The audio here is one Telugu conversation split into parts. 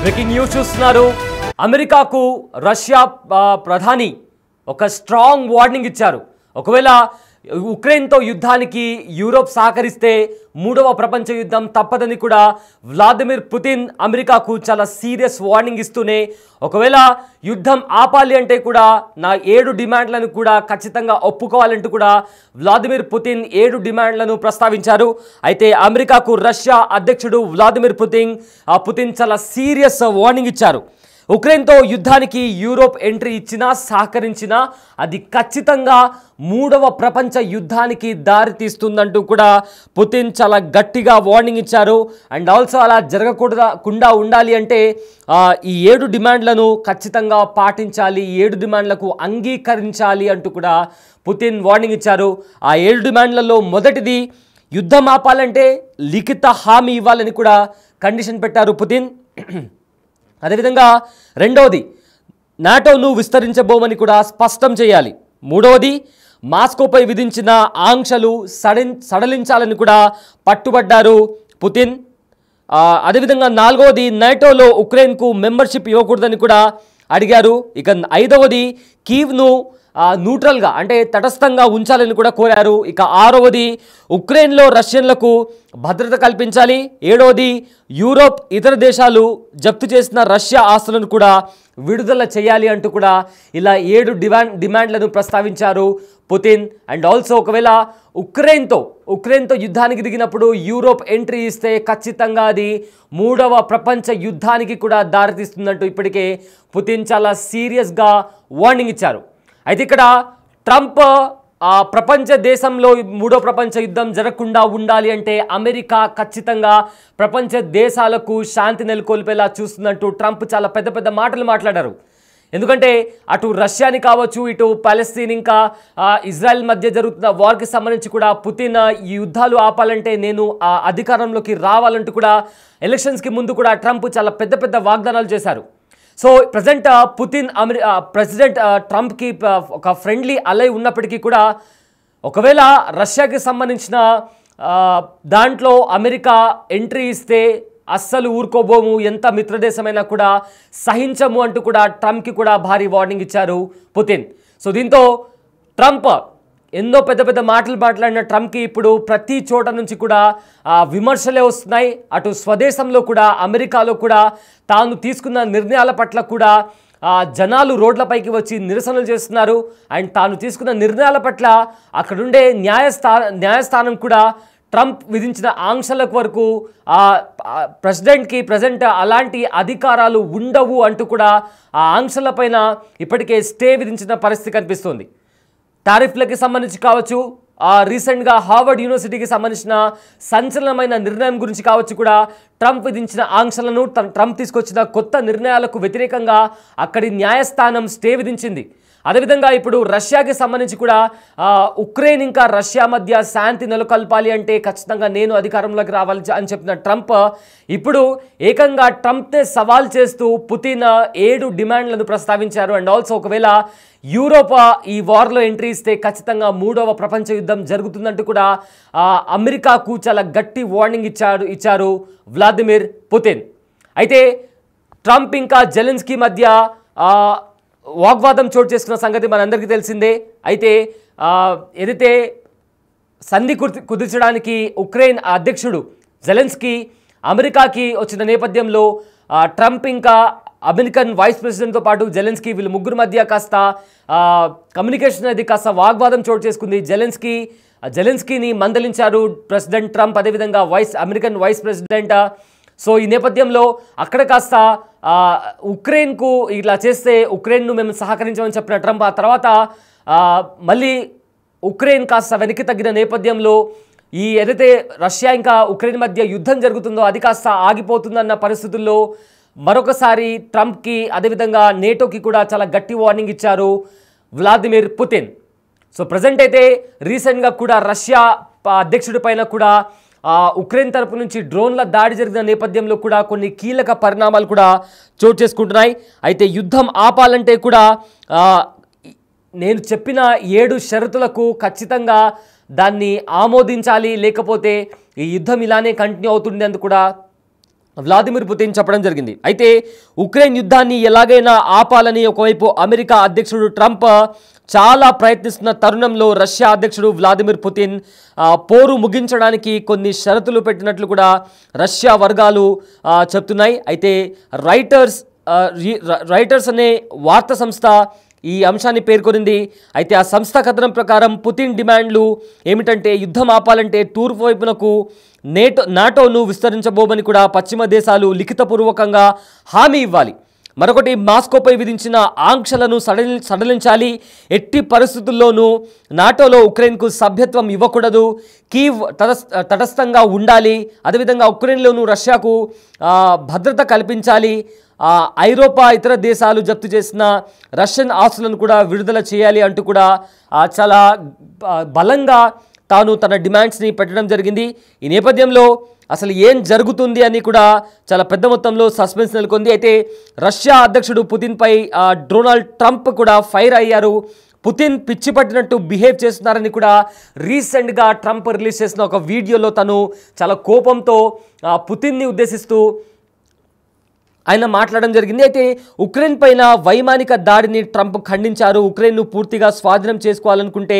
బ్రేకింగ్ న్యూస్ చూస్తున్నారు. అమెరికాకు రష్యా ప్రధాని ఒక స్ట్రాంగ్ వార్నింగ్ ఇచ్చారు. ఒకవేళ ఉక్రెయిన్తో యుద్ధానికి యూరోప్ సహకరిస్తే మూడవ ప్రపంచ యుద్ధం తప్పదని కూడా వ్లాదిమిర్ పుతిన్ అమెరికాకు చాలా సీరియస్ వార్నింగ్ ఇస్తూనే ఒకవేళ యుద్ధం ఆపాలి అంటే కూడా నా 7 డిమాండ్లను కూడా ఖచ్చితంగా ఒప్పుకోవాలంటూ కూడా వ్లాదిమిర్ పుతిన్ 7 డిమాండ్లను ప్రస్తావించారు. అయితే అమెరికాకు రష్యా అధ్యక్షుడు వ్లాదిమిర్ పుతిన్ చాలా సీరియస్ వార్నింగ్ ఇచ్చారు. ఉక్రెయిన్తో యుద్ధానికి యూరోప్ ఎంట్రీ ఇచ్చినా సహకరించినా అది ఖచ్చితంగా మూడవ ప్రపంచ యుద్ధానికి దారితీస్తుందంటూ కూడా పుతిన్ చాలా గట్టిగా వార్నింగ్ ఇచ్చారు. అండ్ ఆల్సో అలా జరగకుండా ఉండాలి అంటే ఈ 7 డిమాండ్లను ఖచ్చితంగా పాటించాలి, 7 డిమాండ్లకు అంగీకరించాలి అంటూ కూడా పుతిన్ వార్నింగ్ ఇచ్చారు. ఆ 7 డిమాండ్లలో మొదటిది యుద్ధం ఆపాలంటే లిఖిత హామీ ఇవ్వాలని కూడా కండిషన్ పెట్టారు పుతిన్. అదేవిధంగా రెండవది నాటోను విస్తరించబోమని కూడా స్పష్టం చేయాలి. మూడవది మాస్కోపై విధించిన ఆంక్షలు సడలించాలని కూడా పట్టుబడ్డారు పుతిన్. అదేవిధంగా నాలుగవది నాటోలో ఉక్రెయిన్కు మెంబర్షిప్ ఇవ్వకూడదని కూడా అడిగారు. ఇక ఐదవది కీవ్ను న్యూట్రల్గా అంటే తటస్థంగా ఉంచాలని కూడా కోరారు. ఇక ఆరవది ఉక్రెయిన్లో రష్యన్లకు భద్రత కల్పించాలి. ఏడవది యూరోప్ ఇతర దేశాలు జప్తు చేసిన రష్యా ఆస్తులను కూడా విడుదల చేయాలి అంటూ కూడా ఇలా 7 డిమాండ్లను ప్రస్తావించారు పుతిన్. అండ్ ఆల్సో ఒకవేళ ఉక్రెయిన్తో యుద్ధానికి దిగినప్పుడు యూరోప్ ఎంట్రీ ఇస్తే ఖచ్చితంగా అది మూడవ ప్రపంచ యుద్ధానికి కూడా దారితీస్తుందంటూ ఇప్పటికే పుతిన్ చాలా సీరియస్గా వార్నింగ్ ఇచ్చారు. అయితే ఇక్కడ ట్రంప్ ప్రపంచ దేశంలో మూడో ప్రపంచ యుద్ధం జరగకుండా ఉండాలి అంటే అమెరికా ఖచ్చితంగా ప్రపంచ దేశాలకు శాంతి నెలకొల్పేలా చూస్తుందంటూ ట్రంప్ చాలా పెద్ద పెద్ద మాటలు మాట్లాడారు. ఎందుకంటే అటు రష్యాని కావచ్చు, ఇటు పాలస్తీన్ ఇంకా ఇజ్రాయెల్ మధ్య జరుగుతున్న వార్కి సంబంధించి కూడా పుతిన్ ఈ యుద్ధాలు ఆపాలంటే నేను అధికారంలోకి రావాలంటూ కూడా ఎలక్షన్స్కి ముందు కూడా ట్రంప్ చాలా పెద్ద పెద్ద వాగ్దానాలు చేశారు. సో ప్రజెంట్ ప్రెసిడెంట్ ట్రంప్కి ఒక ఫ్రెండ్లీ అలై ఉన్నప్పటికీ కూడా ఒకవేళ రష్యాకి సంబంధించిన దాంట్లో అమెరికా ఎంట్రీ ఇస్తే అస్సలు ఊరుకోబోము, ఎంత మిత్రదేశమైనా కూడా సహించము అంటూ కూడా ట్రంప్కి కూడా భారీ వార్నింగ్ ఇచ్చారు పుతిన్. సో దీంతో ట్రంప్ ఎన్నో పెద్ద పెద్ద మాటలు మాట్లాడిన ట్రంప్కి ఇప్పుడు ప్రతి చోట నుంచి కూడా విమర్శలే వస్తున్నాయి. అటు స్వదేశంలో కూడా అమెరికాలో కూడా తాను తీసుకున్న నిర్ణయాల పట్ల కూడా జనాలు రోడ్లపైకి వచ్చి నిరసనలు చేస్తున్నారు. అండ్ తాను తీసుకున్న నిర్ణయాల పట్ల అక్కడుండే న్యాయస్థానం కూడా ట్రంప్ విధించిన ఆంక్షల వరకు ప్రెసిడెంట్ అలాంటి అధికారాలు ఉండవు అంటూ కూడా ఆ ఆంక్షలపైన ఇప్పటికే స్టే విధించిన పరిస్థితి కనిపిస్తుంది. టారిఫ్లకి సంబంధించి కావచ్చు, రీసెంట్గా హార్వర్డ్ యూనివర్సిటీకి సంబంధించిన సంచలనమైన నిర్ణయం గురించి కావచ్చు కూడా ట్రంప్ విధించిన ఆంక్షలను ట్రంప్ తీసుకొచ్చిన కొత్త నిర్ణయాలకు వ్యతిరేకంగా అక్కడి న్యాయస్థానం స్టే విధించింది. అదేవిధంగా ఇప్పుడు రష్యాకి సంబంధించి కూడా ఉక్రెయిన్ ఇంకా రష్యా మధ్య శాంతి నెలకొల్పాలి అంటే ఖచ్చితంగా నేను అధికారంలోకి రావాలి అని చెప్పిన ట్రంప్ ఇప్పుడు ఏకంగా ట్రంప్నే సవాల్ చేస్తూ పుతిన్ 7 డిమాండ్లను ప్రస్తావించారు. అండ్ ఆల్సో ఒకవేళ యూరోప్ ఈ వార్లో ఎంట్రీ ఇస్తే ఖచ్చితంగా మూడవ ప్రపంచ యుద్ధం జరుగుతుందంటూ కూడా అమెరికాకు చాలా గట్టి వార్నింగ్ ఇచ్చారు వ్లాదిమిర్ పుతిన్. అయితే ట్రంప్ ఇంకా జెలెన్స్కీ మధ్య వాగ్వాదం చోటు చేసుకున్న సంగతి మనందరికీ తెలిసిందే. అయితే ఏదైతే సంధి కుదిర్చడానికి ఉక్రెయిన్ అధ్యక్షుడు జెలెన్స్కీ అమెరికాకి వచ్చిన నేపథ్యంలో ట్రంప్ ఇంకా అమెరికన్ వైస్ ప్రెసిడెంట్తో పాటు జెలెన్స్కీ వీళ్ళు ముగ్గురు మధ్య కాస్త కమ్యూనికేషన్ అనేది కాస్త వాగ్వాదం చోటు చేసుకుంది. జెలెన్స్కీని మందలించారు ప్రెసిడెంట్ ట్రంప్, అదేవిధంగా అమెరికన్ వైస్ ప్రెసిడెంట్. సో ఈ నేపథ్యంలో అక్కడ కాస్త ఉక్రెయిన్కు ఇలా చేస్తే ఉక్రెయిన్ను మేము సహకరించమని చెప్పిన ట్రంప్ ఆ తర్వాత మళ్ళీ ఉక్రెయిన్ కాస్త వెనక్కి తగ్గిన నేపథ్యంలో ఈ ఏదైతే రష్యా ఇంకా ఉక్రెయిన్ మధ్య యుద్ధం జరుగుతుందో అది కాస్త ఆగిపోతుందన్న పరిస్థితుల్లో మరొకసారి ట్రంప్కి అదేవిధంగా నేటోకి కూడా చాలా గట్టి వార్నింగ్ ఇచ్చారు వ్లాదిమిర్ పుతిన్. సో ప్రజెంట్ అయితే రీసెంట్గా కూడా రష్యా అధ్యక్షుడి పైన కూడా ఉక్రెయిన్ తరపు నుంచి డ్రోన్ల దాడి జరిగిన నేపథ్యంలో కూడా కొన్ని కీలక పరిణామాలు కూడా చోటు చేసుకుంటున్నాయి. అయితే యుద్ధం ఆపాలంటే కూడా నేను చెప్పిన 7 షరతులకు ఖచ్చితంగా దాన్ని ఆమోదించాలి, లేకపోతే ఈ యుద్ధం ఇలానే కంటిన్యూ అవుతుండేందుకు కూడా వ్లాదిమిర్ పుతిన్ చెప్పడం జరిగింది. అయితే ఉక్రెయిన్ యుద్ధాన్ని ఎలాగైనా ఆపాలని ఒకవైపు అమెరికా అధ్యక్షుడు ట్రంప్ చాలా ప్రయత్నిస్తున్న తరుణంలో రష్యా అధ్యక్షుడు వ్లాదిమిర్ పుతిన్ పోరు ముగించడానికి కొన్ని షరతులు పెట్టినట్లు కూడా రష్యా వర్గాలు చెప్తున్నాయి. అయితే రైటర్స్ అనే వార్తా సంస్థ ఈ అంశాన్ని పేర్కొనింది. అయితే ఆ సంస్థ కథనం ప్రకారం పుతిన్ డిమాండ్లు ఏమిటంటే యుద్ధం ఆపాలంటే తూర్పు వైపునకు నాటోను విస్తరించబోమని కూడా పశ్చిమ దేశాలు లిఖితపూర్వకంగా హామీ ఇవ్వాలి. మరొకటి మాస్కోపై విధించిన ఆంక్షలను సడలించాలి. ఎట్టి పరిస్థితుల్లోనూ నాటోలో ఉక్రెయిన్కు సభ్యత్వం ఇవ్వకూడదు. కీవ్ తటస్థంగా ఉండాలి. అదేవిధంగా ఉక్రెయిన్లోనూ రష్యాకు భద్రత కల్పించాలి. ఐరోపా ఇతర దేశాలు జప్తు చేసిన రష్యన్ ఆస్తులను కూడా విడుదల చేయాలి అంటూ కూడా చాలా బలంగా తాను తన డిమాండ్స్ని పెట్టడం జరిగింది. ఈ నేపథ్యంలో అసలు ఏం జరుగుతుంది అని కూడా చాలా పెద్ద మొత్తంలో సస్పెన్స్ నెలకొంది. అయితే రష్యా అధ్యక్షుడు పుతిన్పై డొనాల్డ్ ట్రంప్ కూడా ఫైర్ అయ్యారు. పుతిన్ పిచ్చి పట్టినట్టు బిహేవ్ చేస్తున్నారని కూడా రీసెంట్గా ట్రంప్ రిలీజ్ చేసిన ఒక వీడియోలో తను చాలా కోపంతో పుతిన్ని ఉద్దేశిస్తూ ఆయన మాట్లాడడం జరిగింది. అయితే ఉక్రెయిన్ పైన వైమానిక దాడిని ట్రంప్ ఖండించారు. ఉక్రెయిన్ను పూర్తిగా స్వాధీనం చేసుకోవాలనుకుంటే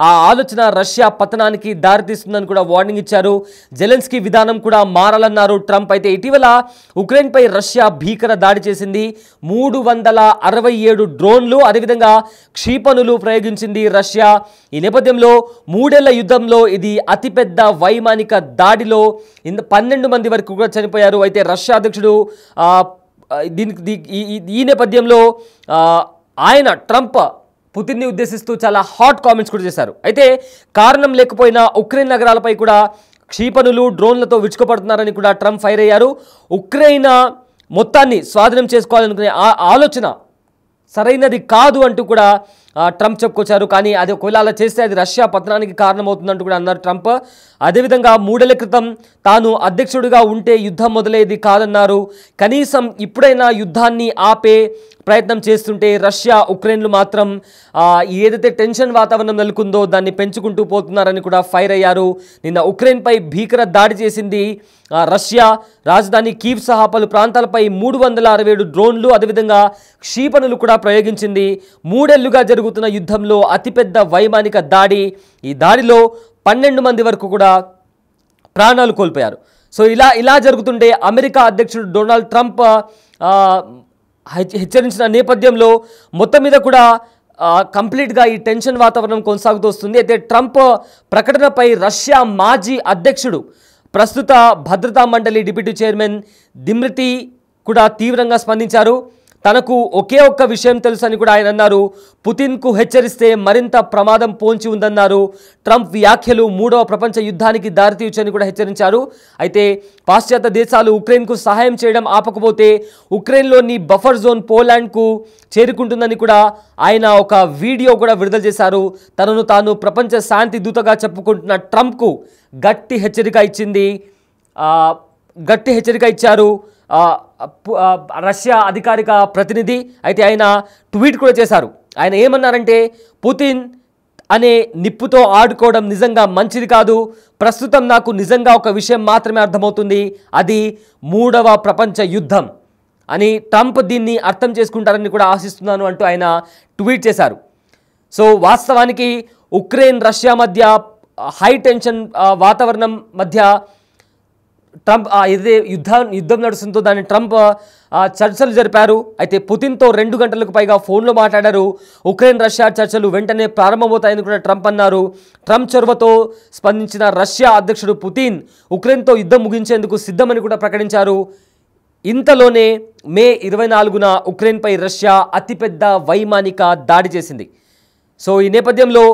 ఆ ఆలోచన రష్యా పతనానికి దారితీస్తుందని కూడా వార్నింగ్ ఇచ్చారు. జెలెన్స్కీ విధానం కూడా మారాలన్నారు ట్రంప్. అయితే ఇటీవల ఉక్రెయిన్పై రష్యా భీకర దాడి చేసింది. 367 డ్రోన్లు అదేవిధంగా క్షిపణులు ప్రయోగించింది రష్యా. ఈ నేపథ్యంలో 3 ఏళ్ల యుద్ధంలో ఇది అతిపెద్ద వైమానిక దాడిలో 12 మంది వరకు కూడా చనిపోయారు. అయితే రష్యా అధ్యక్షుడు ఈ నేపథ్యంలో ఆయన ట్రంప్ పుతిన్ని ఉద్దేశిస్తూ చాలా హాట్ కామెంట్స్ కూడా చేశారు. అయితే కారణం లేకపోయినా ఉక్రెయిన్ నగరాలపై కూడా క్షిపణులు డ్రోన్లతో విరుచుకుపడుతున్నారని కూడా ట్రంప్ ఫైర్ అయ్యారు. ఉక్రెయిన్ మొత్తాన్ని స్వాధీనం చేసుకోవాలనుకునే ఆలోచన సరైనది కాదు అంటూ కూడా ట్రంప్ చెప్పుకొచ్చారు. కానీ అది ఒకవేళ అలా చేస్తే అది రష్యా పతనానికి కారణమవుతుందంటూ కూడా అన్నారు ట్రంప్. అదేవిధంగా 3 ఏళ్ల క్రితం తాను అధ్యక్షుడిగా ఉంటే యుద్ధం మొదలయ్యేది కాదన్నారు. కనీసం ఇప్పుడైనా యుద్ధాన్ని ఆపే ప్రయత్నం చేస్తుంటే రష్యా ఉక్రెయిన్లు మాత్రం ఏదైతే టెన్షన్ వాతావరణం నెలకొందో దాన్ని పెంచుకుంటూ పోతున్నారని కూడా ఫైర్ అయ్యారు. నిన్న ఉక్రెయిన్పై భీకర దాడి చేసింది రష్యా. రాజధాని కీవ్ సహా పలు ప్రాంతాలపై 367 డ్రోన్లు అదేవిధంగా క్షిపణులు కూడా ప్రయోగించింది. 3 ఏళ్లుగా జరుగుతున్న యుద్ధంలో అతిపెద్ద వైమానిక దాడి. ఈ దాడిలో 12 మంది వరకు కూడా ప్రాణాలు కోల్పోయారు. సో ఇలా జరుగుతుంటే అమెరికా అధ్యక్షుడు డొనాల్డ్ ట్రంప్ హెచ్చరించిన నేపథ్యంలో మొత్తం మీద కూడా కంప్లీట్గా ఈ టెన్షన్ వాతావరణం కొనసాగుతూ వస్తుంది. అయితే ట్రంప్ ప్రకటనపై రష్యా మాజీ అధ్యక్షుడు ప్రస్తుత భద్రతా మండలి డిప్యూటీ చైర్మన్ దిమిత్రీ కూడా తీవ్రంగా స్పందించారు. తనకు ఒకే ఒక్క విషయం తెలుసు అని కూడా ఆయన అన్నారు. పుతిన్కు హెచ్చరిస్తే మరింత ప్రమాదం పొంచి ఉందన్నారు. ట్రంప్ వ్యాఖ్యలు 3వ ప్రపంచ యుద్ధానికి దారితీయొచ్చని కూడా హెచ్చరించారు. అయితే పాశ్చాత్య దేశాలు ఉక్రెయిన్కు సహాయం చేయడం ఆపకపోతే ఉక్రెయిన్లోని బఫర్ జోన్ పోలాండ్కు చేరుకుంటుందని కూడా ఆయన ఒక వీడియో కూడా విడుదల చేశారు. తనను తాను ప్రపంచ శాంతి దూతగా చెప్పుకుంటున్న ట్రంప్కు గట్టి హెచ్చరిక ఇచ్చారు రష్యా అధికారిక ప్రతినిధి. అయితే ఆయన ట్వీట్ కూడా చేశారు. ఆయన ఏమన్నారంటే, పుతిన్ అనే నిప్పుతో ఆడుకోవడం నిజంగా మంచిది కాదు. ప్రస్తుతం నాకు నిజంగా ఒక విషయం మాత్రమే అర్థమవుతుంది, అది 3వ ప్రపంచ యుద్ధం అని. ట్రంప్ దీన్ని అర్థం చేసుకుంటారని కూడా ఆశిస్తున్నాను అంటూ ఆయన ట్వీట్ చేశారు. సో వాస్తవానికి ఉక్రెయిన్ రష్యా మధ్య హై టెన్షన్ వాతావరణం మధ్య ట్రంప్ ఏదైతే యుద్ధం నడుస్తుందో దాన్ని ట్రంప్ చర్చలు జరిపారు. అయితే పుతిన్తో 2 గంటలకు పైగా ఫోన్లో మాట్లాడారు. ఉక్రెయిన్ రష్యా చర్చలు వెంటనే ప్రారంభమవుతాయని కూడా ట్రంప్ అన్నారు. ట్రంప్ చొరవతో స్పందించిన రష్యా అధ్యక్షుడు పుతిన్ ఉక్రెయిన్తో యుద్ధం ముగించేందుకు సిద్ధమని కూడా ప్రకటించారు. ఇంతలోనే మే 24న ఉక్రెయిన్పై రష్యా అతిపెద్ద వైమానిక దాడి చేసింది. సో ఈ నేపథ్యంలో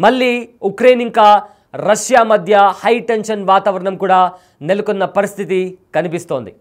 మళ్ళీ ఉక్రెయిన్ ఇంకా రష్యా మధ్య హై టెన్షన్ వాతావరణం కూడా నెలకొన్న పరిస్థితి కనిపిస్తోంది.